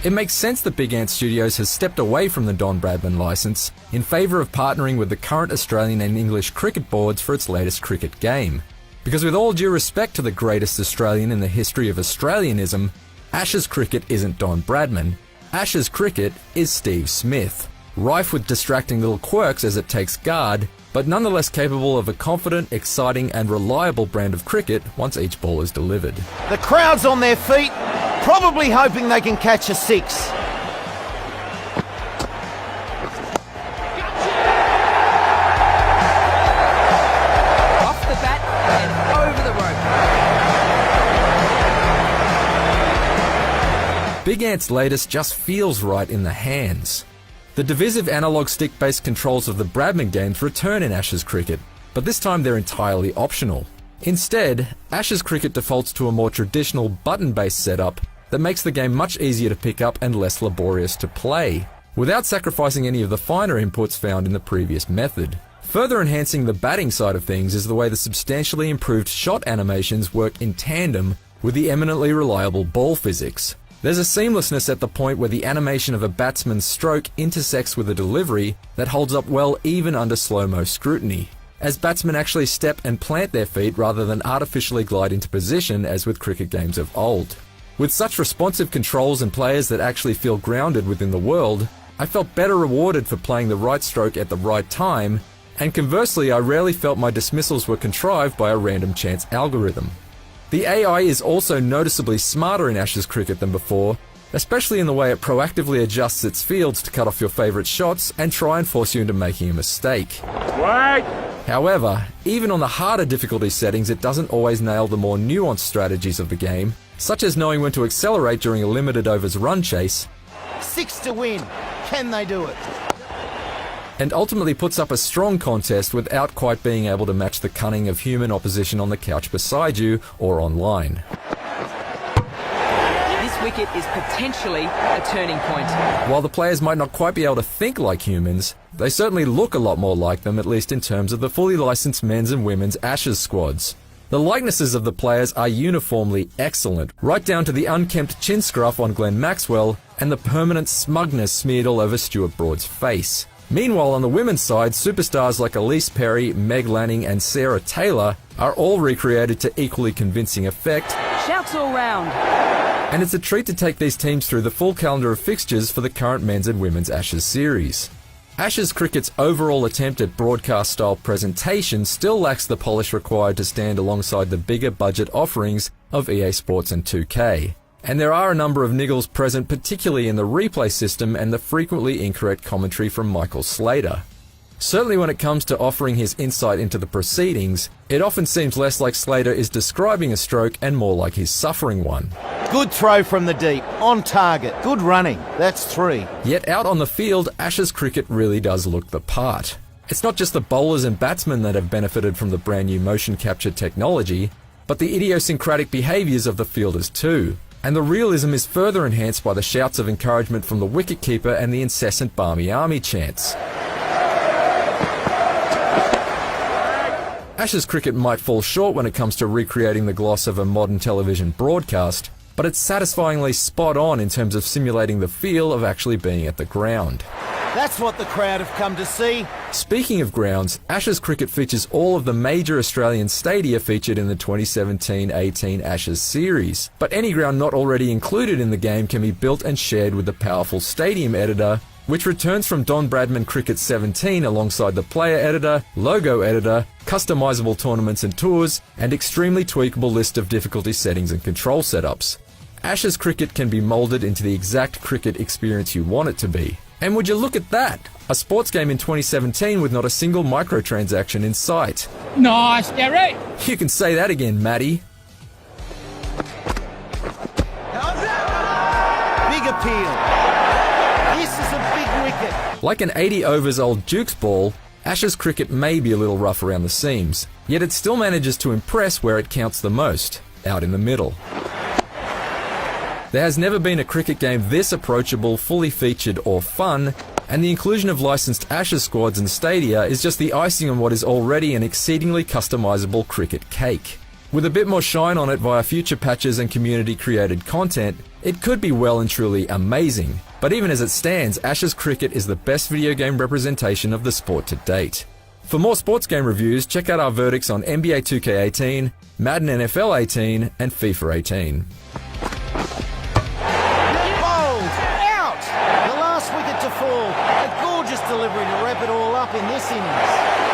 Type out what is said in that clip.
It makes sense that Big Ant Studios has stepped away from the Don Bradman license in favour of partnering with the current Australian and English cricket boards for its latest cricket game. Because with all due respect to the greatest Australian in the history of Australianism, Ashes cricket isn't Don Bradman. Ashes cricket is Steve Smith, rife with distracting little quirks as it takes guard, but nonetheless capable of a confident, exciting and reliable brand of cricket once each ball is delivered. The crowd's on their feet, probably hoping they can catch a six. Off the bat and over the rope. Big Ant's latest just feels right in the hands. The divisive analog stick-based controls of the Bradman games return in Ashes cricket, but this time they're entirely optional. Instead, Ashes cricket defaults to a more traditional button-based setup that makes the game much easier to pick up and less laborious to play, without sacrificing any of the finer inputs found in the previous method. Further enhancing the batting side of things is the way the substantially improved shot animations work in tandem with the eminently reliable ball physics. There's a seamlessness at the point where the animation of a batsman's stroke intersects with a delivery that holds up well even under slow-mo scrutiny, as batsmen actually step and plant their feet rather than artificially glide into position as with cricket games of old. With such responsive controls and players that actually feel grounded within the world, I felt better rewarded for playing the right stroke at the right time, and conversely I rarely felt my dismissals were contrived by a random chance algorithm. The AI is also noticeably smarter in Ashes cricket than before, especially in the way it proactively adjusts its fields to cut off your favourite shots and try and force you into making a mistake. Right. However, even on the harder difficulty settings, it doesn't always nail the more nuanced strategies of the game, such as knowing when to accelerate during a limited overs run chase, 6 to win. Can they do it? and ultimately puts up a strong contest without quite being able to match the cunning of human opposition on the couch beside you or online. This wicket is potentially a turning point. While the players might not quite be able to think like humans, they certainly look a lot more like them, at least in terms of the fully licensed men's and women's Ashes squads. The likenesses of the players are uniformly excellent, right down to the unkempt chin scruff on Glenn Maxwell and the permanent smugness smeared all over Stuart Broad's face. Meanwhile, on the women's side, superstars like Elise Perry, Meg Lanning and Sarah Taylor are all recreated to equally convincing effect. Shouts all round. And it's a treat to take these teams through the full calendar of fixtures for the current men's and women's Ashes series. Ashes cricket's overall attempt at broadcast-style presentation still lacks the polish required to stand alongside the bigger budget offerings of EA Sports and 2K. And there are a number of niggles present, particularly in the replay system and the frequently incorrect commentary from Michael Slater. Certainly when it comes to offering his insight into the proceedings, it often seems less like Slater is describing a stroke and more like he's suffering one. Good throw from the deep, on target, good running, that's 3. Yet out on the field, Ashes cricket really does look the part. It's not just the bowlers and batsmen that have benefited from the brand new motion capture technology, but the idiosyncratic behaviours of the fielders too. And the realism is further enhanced by the shouts of encouragement from the wicketkeeper and the incessant Barmy Army chants. Ashes cricket might fall short when it comes to recreating the gloss of a modern television broadcast, but it's satisfyingly spot on in terms of simulating the feel of actually being at the ground. That's what the crowd have come to see. Speaking of grounds, Ashes cricket features all of the major Australian stadia featured in the 2017-18 Ashes series. But any ground not already included in the game can be built and shared with the powerful Stadium editor, which returns from Don Bradman Cricket 17 alongside the player editor, logo editor, customizable tournaments and tours, and extremely tweakable list of difficulty settings and control setups. Ashes cricket can be moulded into the exact cricket experience you want it to be. And would you look at that? A sports game in 2017 with not a single microtransaction in sight. Nice, Gary. You can say that again, Matty. Big appeal. This is a big wicket. Like an 80 overs old Duke's ball, Ashes cricket may be a little rough around the seams, yet it still manages to impress where it counts the most, out in the middle. There has never been a cricket game this approachable, fully featured or fun, and the inclusion of licensed Ashes squads and stadia is just the icing on what is already an exceedingly customizable cricket cake. With a bit more shine on it via future patches and community-created content, it could be well and truly amazing. But even as it stands, Ashes Cricket is the best video game representation of the sport to date. For more sports game reviews, check out our verdicts on NBA 2K18, Madden NFL 18, and FIFA 18. Bowled! Out! The last wicket to fall. A gorgeous delivery to wrap it all up in this innings.